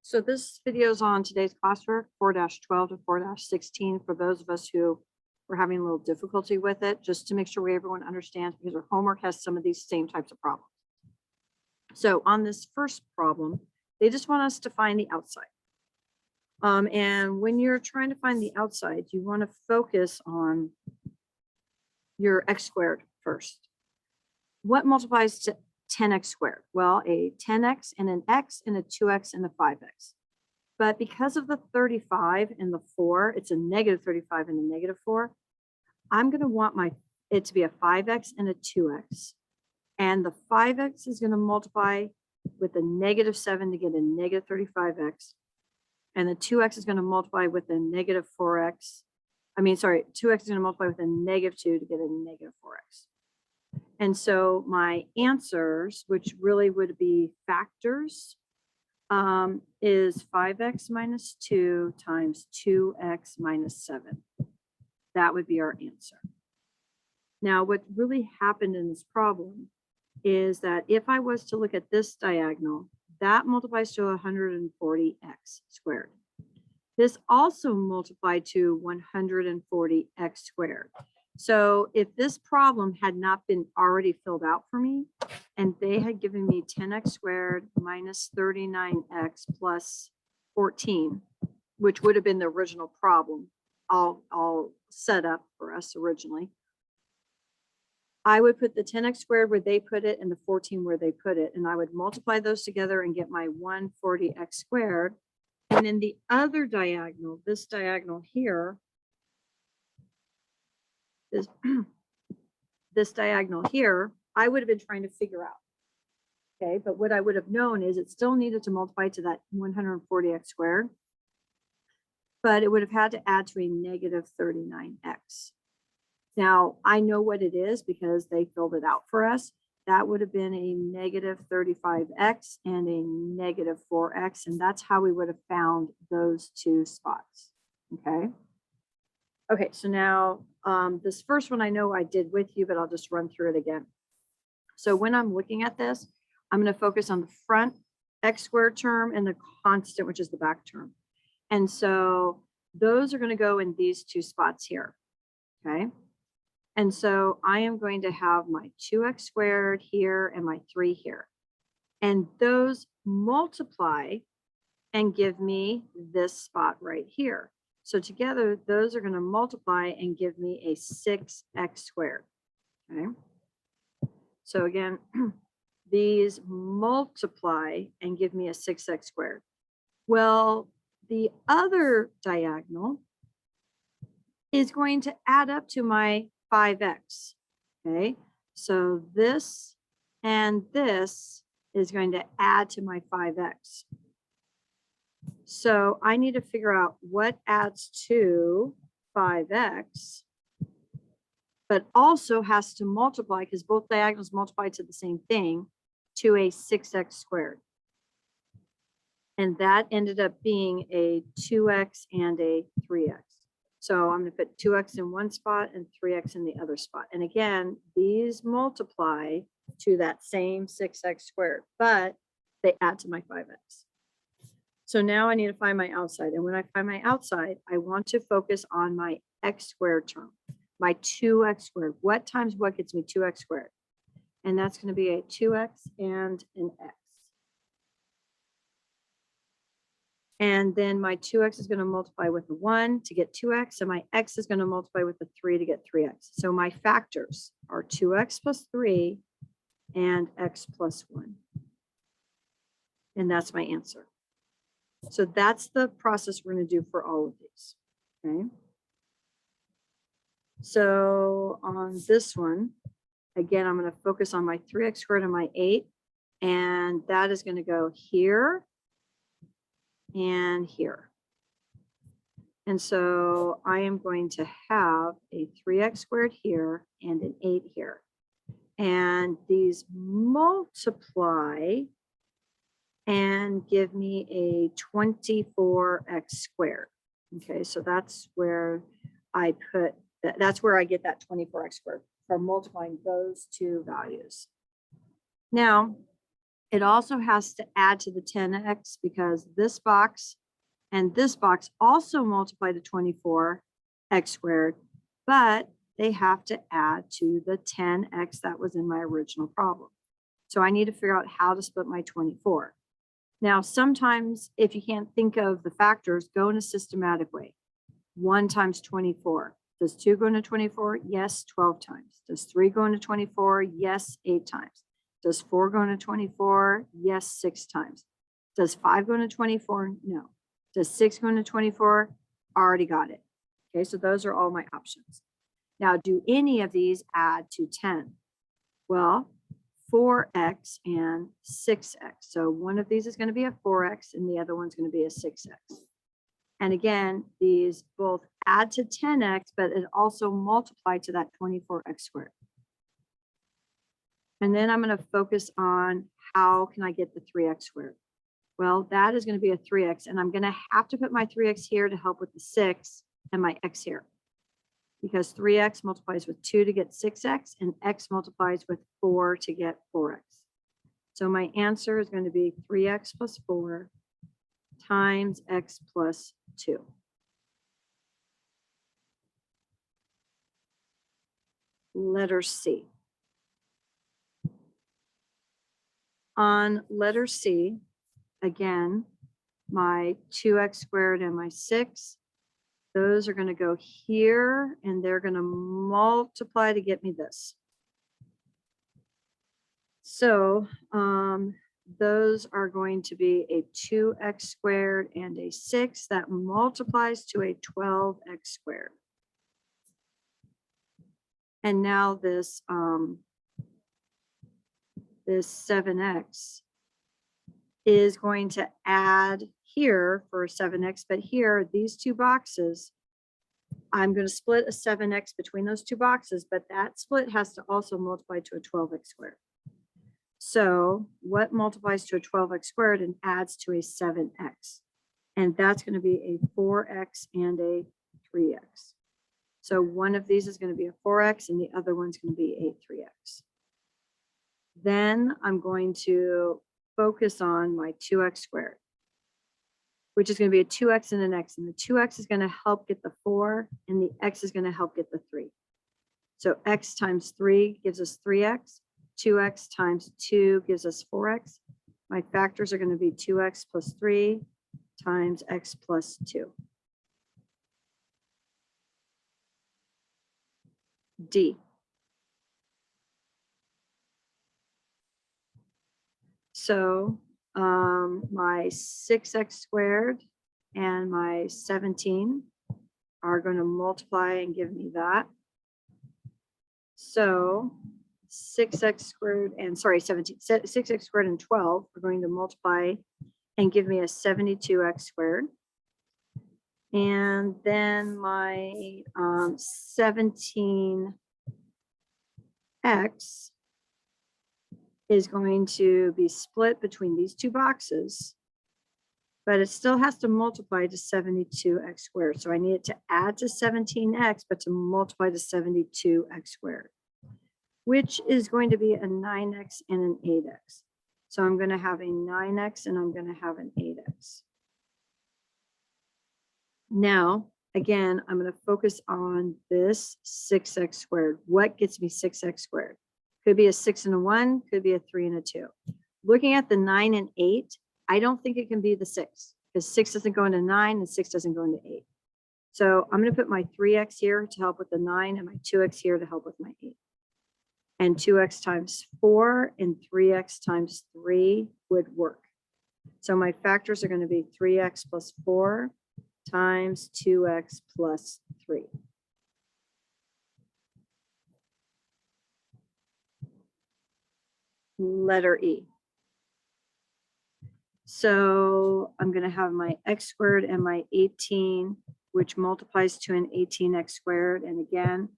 So this video is on today's classwork 4-12 to 4-16 for those of us who were having a little difficulty with it, just to make sure everyone understands, because our homework has some of these same types of problems. So on this first problem, they just want us to find the outside. And when you're trying to find the outside, you want to focus on your x squared first. What multiplies to 10x squared? Well, a 10x and an x and a 2x and a 5x. But because of the 35 and the 4, it's a negative 35 and a negative 4. I'm going to want it to be a 5x and a 2x. And the 5x is going to multiply with a negative 7 to get a negative 35x. And the 2x is going to multiply with a negative 4x. 2x is going to multiply with a negative 2 to get a negative 4x. And so my answers, which really would be factors, is 5x minus 2 times 2x minus 7. That would be our answer. Now, what really happened in this problem is that if I was to look at this diagonal, that multiplies to 140x squared. This also multiplied to 140x squared. So if this problem had not been already filled out for me, and they had given me 10x squared minus 39x plus 14, which would have been the original problem, all set up for us originally, I would put the 10x squared where they put it and the 14 where they put it, and I would multiply those together and get my 140x squared. And then the other diagonal, this diagonal here, this diagonal here, I would have been trying to figure out. Okay, but what I would have known is it still needed to multiply to that 140x squared, but it would have had to add to a negative 39x. Now, I know what it is because they filled it out for us. That would have been a negative 35x and a negative 4x, and that's how we would have found those two spots. Okay. Okay, so now this first one I know I did with you, but I'll just run through it again. So when I'm looking at this, I'm going to focus on the front x squared term and the constant, which is the back term. And so those are going to go in these two spots here. Okay. And so I am going to have my 2x squared here and my 3 here. And those multiply and give me this spot right here. So together, those are going to multiply and give me a 6x squared. Okay. So again, these multiply and give me a 6x squared. Well, the other diagonal is going to add up to my 5x. Okay. So this and this is going to add to my 5x. So I need to figure out what adds to 5x, but also has to multiply, because both diagonals multiply to the same thing, to a 6x squared. And that ended up being a 2x and a 3x. So I'm going to put 2x in one spot and 3x in the other spot. And again, these multiply to that same 6x squared, but they add to my 5x. So now I need to find my outside. And when I find my outside, I want to focus on my x squared term, my 2x squared. What times what gets me 2x squared? And that's going to be a 2x and an x. And then my 2x is going to multiply with a 1 to get 2x, and my x is going to multiply with a 3 to get 3x. So my factors are 2x plus 3 and x plus 1. And that's my answer. So that's the process we're going to do for all of these. Okay. So on this one, again, I'm going to focus on my 3x squared and my 8, and that is going to go here and here. And so I am going to have a 3x squared here and an 8 here. And these multiply and give me a 24x squared. Okay, so that's where I put that, that's where I get that 24x squared from multiplying those two values. Now, It also has to add to the 10x because this box and this box also multiply to 24x squared, but they have to add to the 10x that was in my original problem. So I need to figure out how to split my 24. Now, sometimes if you can't think of the factors, go in a systematic way. 1 times 24. Does 2 go into 24? Yes, 12 times. Does 3 go into 24? Yes, 8 times. Does 4 go into 24? Yes, 6 times. Does 5 go into 24? No. Does 6 go into 24? Already got it. Okay, so those are all my options. Now, do any of these add to 10? Well, 4x and 6x. So one of these is going to be a 4x and the other one's going to be a 6x. And again, these both add to 10x, but it also multiply to that 24x squared. And then I'm going to focus on how can I get the 3x squared? Well, that is going to be a 3x, and I'm going to have to put my 3x here to help with the 6 and my x here. Because 3x multiplies with 2 to get 6x, and x multiplies with 4 to get 4x. So my answer is going to be 3x plus 4 times x plus 2. Letter C. On letter C, again, my 2x squared and my 6, those are going to go here, and they're going to multiply to get me this. So those are going to be a 2x squared and a 6 that multiplies to a 12x squared. And now this 7x is going to add here for 7x, but here, these two boxes, I'm going to split a 7x between those two boxes, but that split has to also multiply to a 12x squared. So what multiplies to a 12x squared and adds to a 7x? And that's going to be a 4x and a 3x. So one of these is going to be a 4x and the other one's going to be a 3x. Then I'm going to focus on my 2x squared, which is going to be a 2x and an x. And the 2x is going to help get the 4, and the x is going to help get the 3. So x times 3 gives us 3x. 2x times 2 gives us 4x. My factors are going to be 2x plus 3 times x plus 2. D. So my 6x squared and my 17 are going to multiply and give me that. So 6x squared and 6x squared and 12 are going to multiply and give me a 72x squared. And then my 17x is going to be split between these two boxes, but it still has to multiply to 72x squared. So I need it to add to 17x, but to multiply to 72x squared, which is going to be a 9x and an 8x. So I'm going to have a 9x and I'm going to have an 8x. Now, again, I'm going to focus on this 6x squared. What gets me 6x squared? Could be a 6 and a 1, could be a 3 and a 2. Looking at the 9 and 8, I don't think it can be the 6 because 6 doesn't go into 9 and 6 doesn't go into 8. So I'm going to put my 3x here to help with the 9 and my 2x here to help with my 8. And 2x times 4 and 3x times 3 would work. So my factors are going to be 3x plus 4 times 2x plus 3. Letter E. So I'm going to have my x squared and my 18, which multiplies to an 18x squared. And again,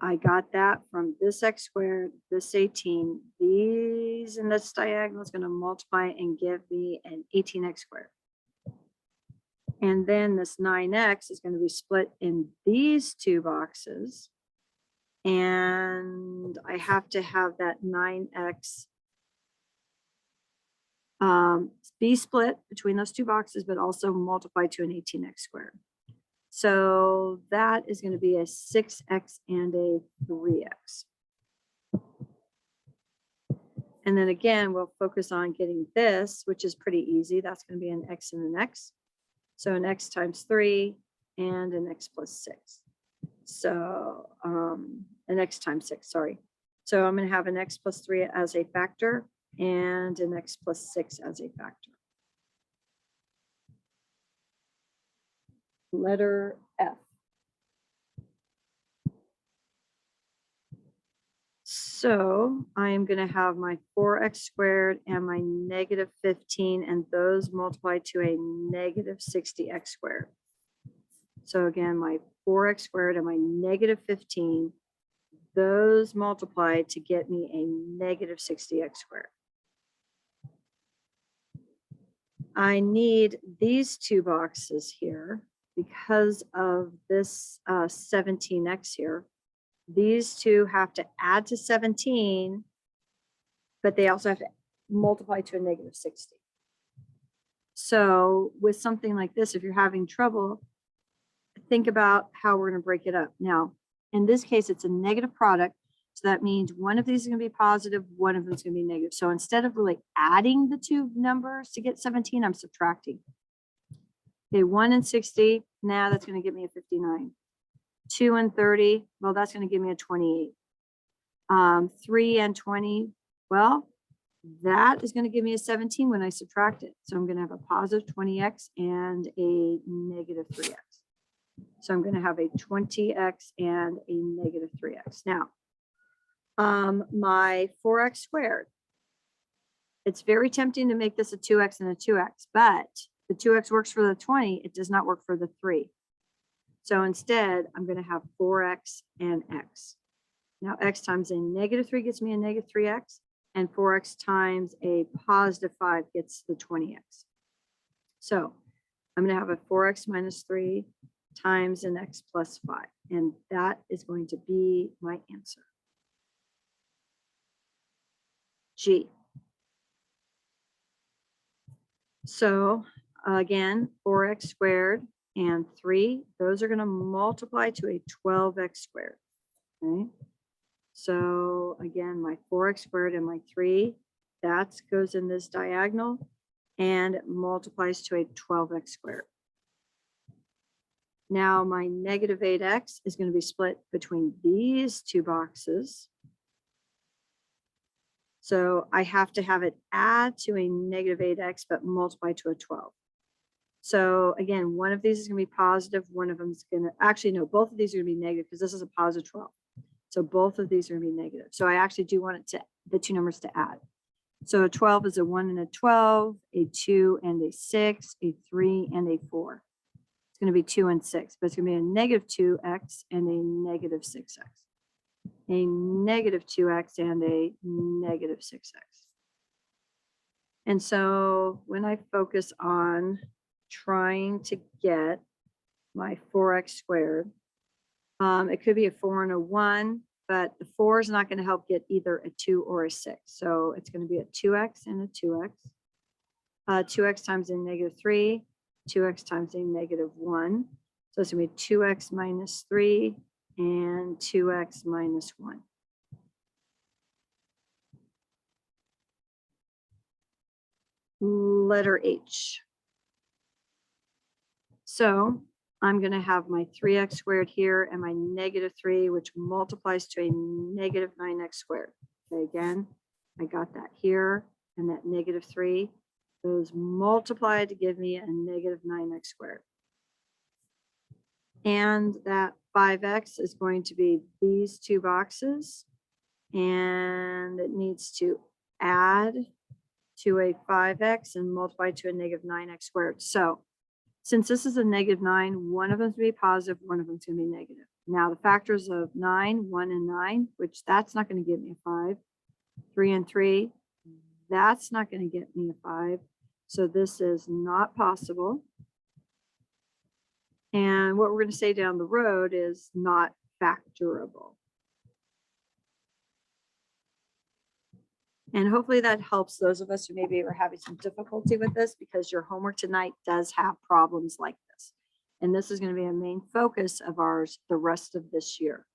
I got that from this x squared, this 18, these and this diagonal is going to multiply and give me an 18x squared. And then this 9x is going to be split in these two boxes. And I have to have that 9x be split between those two boxes, but also multiply to an 18x squared. So that is going to be a 6x and a 3x. And then again, we'll focus on getting this, which is pretty easy. That's going to be an x and an x. So an x times 3 and an x plus 6. So an x times 6, sorry. So I'm going to have an x plus 3 as a factor and an x plus 6 as a factor. Letter F. So I am going to have my 4x squared and my negative 15, and those multiply to a negative 60x squared. So again, my 4x squared and my negative 15, those multiply to get me a negative 60x squared. I need these two boxes here because of this 17x here. These two have to add to 17, but they also have to multiply to a negative 60. So with something like this, if you're having trouble, think about how we're going to break it up. Now, in this case, it's a negative product. So that means one of these is going to be positive, one of them is going to be negative. So instead of really adding the two numbers to get 17, I'm subtracting. Okay, 1 and 60, now that's going to give me a 59. 2 and 30, well, that's going to give me a 28. 3 and 20, well, that is going to give me a 17 when I subtract it. So I'm going to have a positive 20x and a negative 3x. So I'm going to have a 20x and a negative 3x. Now, my 4x squared, it's very tempting to make this a 2x and a 2x, but the 2x works for the 20, it does not work for the 3. So instead, I'm going to have 4x and x. Now, x times a negative 3 gets me a negative 3x, and 4x times a positive 5 gets the 20x. So I'm going to have a 4x minus 3 times an x plus 5, and that is going to be my answer. G. So again, 4x squared and 3, those are going to multiply to a 12x squared. Okay. So again, my 4x squared and my 3, that goes in this diagonal and it multiplies to a 12x squared. Now my negative 8x is going to be split between these two boxes. So I have to have it add to a negative 8x, but multiply to a 12. So again, one of these is going to be positive. One of them is going to, actually, no, both of these are going to be negative because this is a positive 12. So both of these are going to be negative. So I actually do want it to, the two numbers to add. So a 12 is a 1 and a 12, a 2 and a 6, a 3 and a 4. It's going to be 2 and 6, but it's going to be a negative 2x and a negative 6x. A negative 2x and a negative 6x. And so when I focus on trying to get my 4x squared, it could be a 4 and a 1, but the 4 is not going to help get either a 2 or a 6. So it's going to be a 2x and a 2x. 2x times a negative 3, 2x times a negative 1. So it's going to be 2x minus 3 and 2x minus 1. Letter H. So I'm going to have my 3x squared here and my negative 3, which multiplies to a negative 9x squared. Okay, again, I got that here and that negative 3. Those multiply to give me a negative 9x squared. And that 5x is going to be these two boxes. And it needs to add to a 5x and multiply to a negative 9x squared. So since this is a negative 9, one of them is going to be positive, one of them is going to be negative. Now the factors of 9, 1 and 9, which that's not going to give me a 5. 3 and 3, that's not going to get me a 5. So this is not possible. And what we're going to say down the road is not factorable. And hopefully that helps those of us who maybe are having some difficulty with this, because your homework tonight does have problems like this. And this is going to be a main focus of ours the rest of this year.